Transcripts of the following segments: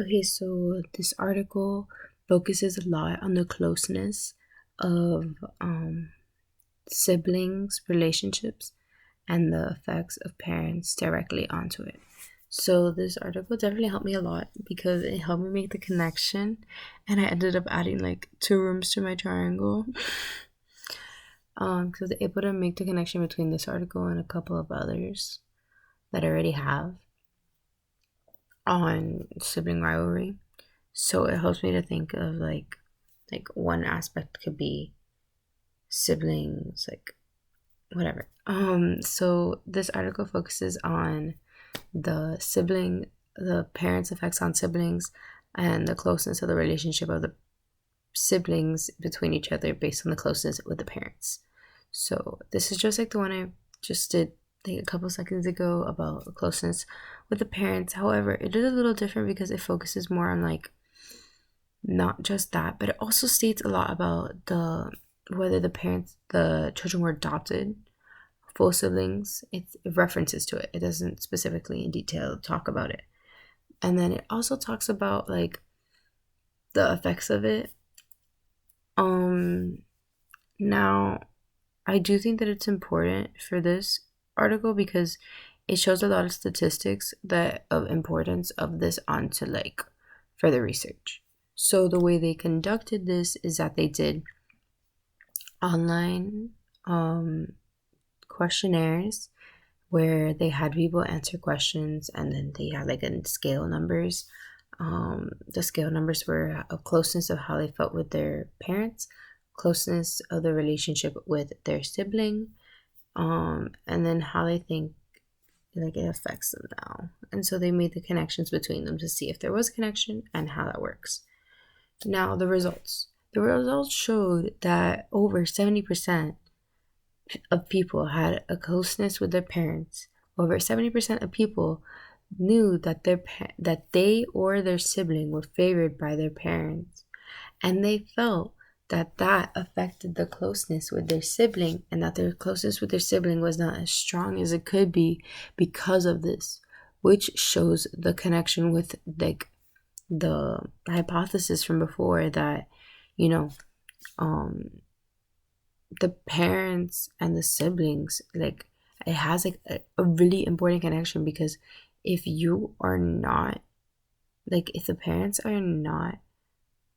Okay, so this article focuses a lot on the closeness of siblings' relationships and the effects of parents directly onto it. So this article definitely helped me a lot because it helped me make the connection, and I ended up adding like 2 rooms to my triangle. Because I was able to make the connection between this article and a couple of others that I already have on sibling rivalry. So it helps me to think of like one aspect could be siblings, like whatever. So this article focuses on the parents' effects on siblings and the closeness of the relationship of the siblings between each other based on the closeness with the parents. So this is just like the one I just did like a couple seconds ago about closeness with the parents. However, it is a little different because it focuses more on like not just that, but it also states a lot about the whether the children were adopted, full siblings. It references to it. It doesn't specifically in detail talk about it. And then it also talks about like the effects of it. Um Now I do think that it's important for this article because it shows a lot of statistics that of importance of this onto like further research. So the way they conducted this is that they did online questionnaires where they had people answer questions and then they had like a scale numbers. The scale numbers were a closeness of how they felt with their parents, closeness of the relationship with their sibling, and then how they think like it affects them now. And so they made the connections between them to see if there was a connection and how that works. Now the results. The results showed that over 70% of people had a closeness with their parents. Over 70% of people knew that that they or their sibling were favored by their parents, and they felt that that affected the closeness with their sibling, and that their closeness with their sibling was not as strong as it could be because of this, which shows the connection with like the hypothesis from before that you know um the parents and the siblings, like it has like a really important connection because if you are not like if the parents are not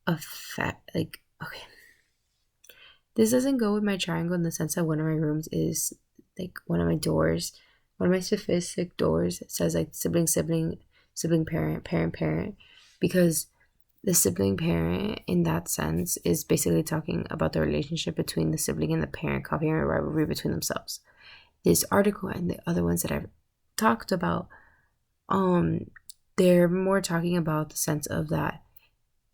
affect like okay, this doesn't go with my triangle in the sense that one of my rooms is like one of my doors, one of my specific doors says like sibling sibling, sibling parent parent parent, because the sibling parent in that sense is basically talking about the relationship between the sibling and the parent, causing a rivalry between themselves. This article and the other ones that I've talked about, um, they're more talking about the sense of that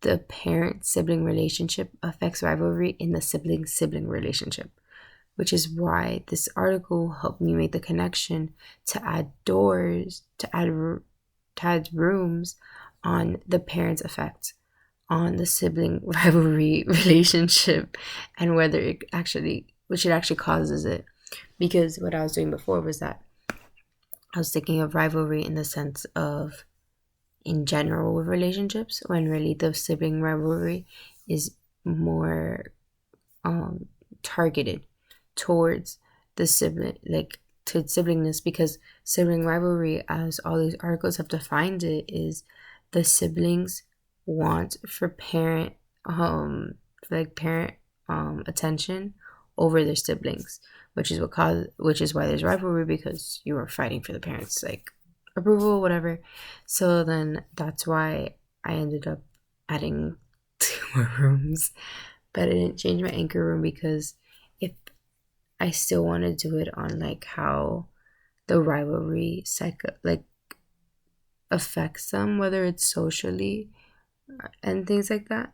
the parent sibling relationship affects rivalry in the sibling sibling relationship, which is why this article helped me make the connection to add doors, to add rooms on the parents' effect on the sibling rivalry relationship and whether it actually, which it actually causes it. Because what I was doing before was that I was thinking of rivalry in the sense of in general with relationships, when really the sibling rivalry is more um targeted towards the sibling, like to siblingness, because sibling rivalry, as all these articles have defined it, is the siblings want for parent attention over their siblings, which is why there's rivalry, because you are fighting for the parents like approval, whatever. So then that's why I ended up adding 2 more rooms, but I didn't change my anchor room because if I still want to do it on like how the rivalry like affects them, whether it's socially and things like that.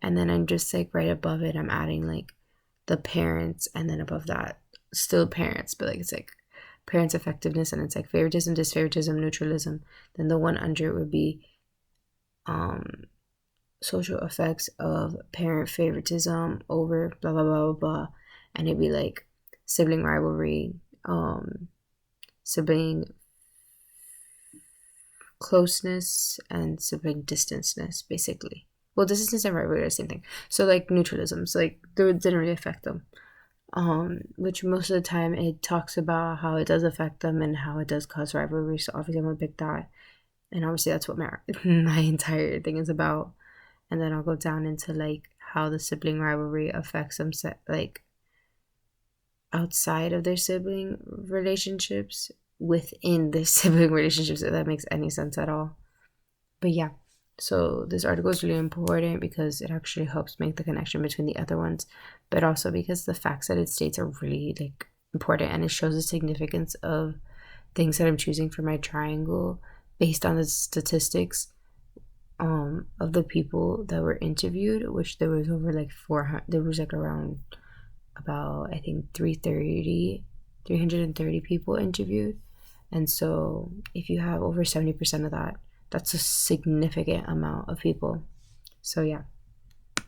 And then I'm just like right above it, I'm adding like the parents, and then above that, still parents, but like it's like parents' effectiveness, and it's like favoritism, disfavoritism, neutralism. Then the one under it would be um social effects of parent favoritism over blah blah blah blah blah, and it'd be like sibling rivalry, sibling closeness and sibling distanceness, basically. Well, distance and rivalry are the same thing. So like neutralism, so like it didn't really affect them. Which most of the time it talks about how it does affect them and how it does cause rivalry. So obviously I'm gonna pick that, and obviously that's what my entire thing is about. And then I'll go down into like how the sibling rivalry affects them, like outside of their sibling relationships, within their sibling relationships, if that makes any sense at all. But yeah, so this article is really important because it actually helps make the connection between the other ones, but also because the facts that it states are really like important, and it shows the significance of things that I'm choosing for my triangle based on the statistics of the people that were interviewed, which there was over like 400, there was like around about I think 330 people interviewed. And so if you have over 70% of that, that's a significant amount of people. So yeah,